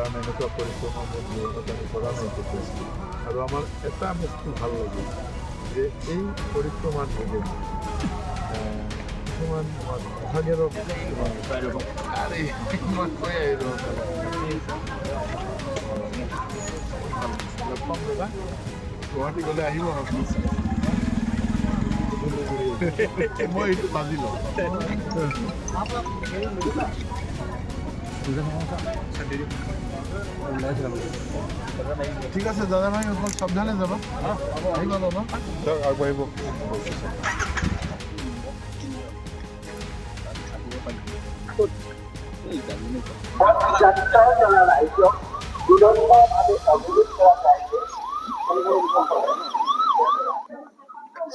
কাৰণ এনেকুৱা পৰিক্ৰমা মোৰ জীৱনত আমি কৰা নাই কেতিয়াও আৰু আমাৰ এটা বস্তু ভাল লাগে যে এই পৰিক্ৰমাৰ যোগেদি কিছুমান আমাৰ মহাজ্ঞানৰ গুৱাহাটী গ'লে আহিব মই এইটো বাজি লওঁ ঠিক আছে দাদা ভাই অকল সাৱধানে যাবা আহিব দাদা আগবাঢ়িব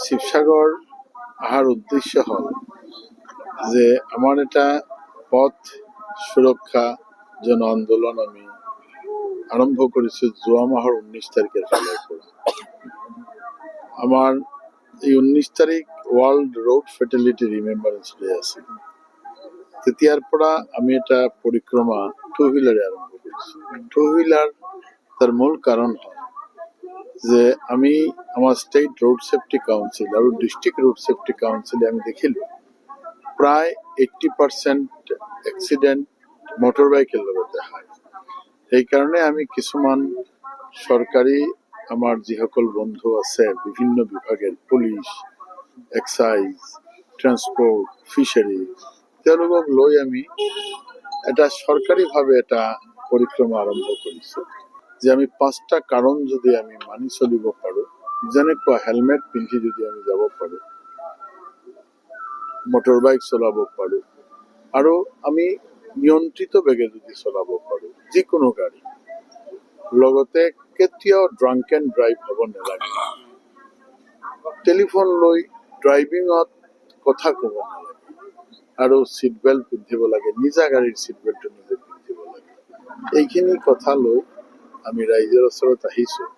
শিৱসাগৰ অহাৰ উদ্দেশ্য হ'ল যে আমাৰ এটা পথ সুৰক্ষা জন আন্দোলন আমি আৰম্ভ কৰিছোঁ যোৱা মাহৰ 19 তাৰিখৰ ফালৰ পৰা আমাৰ এই 19 তাৰিখ ৱৰ্ল্ড ৰোড ফেটেলিটি ৰিমেম্বাৰেন্স ডে আছে তেতিয়াৰ পৰা আমি এটা পৰিক্ৰমা টু হুইলাৰে আৰম্ভ কৰিছোঁ টু হুইলাৰ তাৰ মূল কাৰণ হ'ল যে আমি আমাৰ ষ্টেট ৰোড সেফটি কাউন্সিল আৰু ডিস্ট্ৰিক্ট ৰোড সেফটি কাউন্সিলে আমি দেখিলোঁ প্ৰায় 80% এক্সিডেণ্ট মটৰ বাইকেৰ লগতে হয় সেইকাৰণে আমি কিছুমান সরকারি আমার যিসকল বন্ধু আছে বিভিন্ন বিভাগের পুলিশ এক্সাইজ ট্রান্সপোর্ট ফিশারি তেওঁলোকক লৈ আমি এটা সরকারিভাবে এটা পৰিক্ৰমা আৰম্ভ কৰিছোঁ যে আমি 5টা কাৰণ যদি আমি মানি চলিব পাৰোঁ যেনেকুৱা হেলমেট পিন্ধি যদি আমি যাব পাৰোঁ মটৰ বাইক চলাব পাৰোঁ আৰু আমি নিয়ন্ত্ৰিত বেগে যদি চলাব পাৰোঁ যিকোনো গাড়ী লগতে কেতিয়াও ড্ৰাংক এণ্ড ড্ৰাইভ হ'ব নালাগে টেলিফোন লৈ ড্ৰাইভিঙত কথা ক'ব নালাগে আৰু ছিট বেল্ট পিন্ধিব লাগে নিজা গাড়ীৰ ছিট বেল্টটো নিজে পিন্ধিব লাগে এইখিনি কথা লৈ আমি ৰাইজৰ ওচৰত আহিছোঁ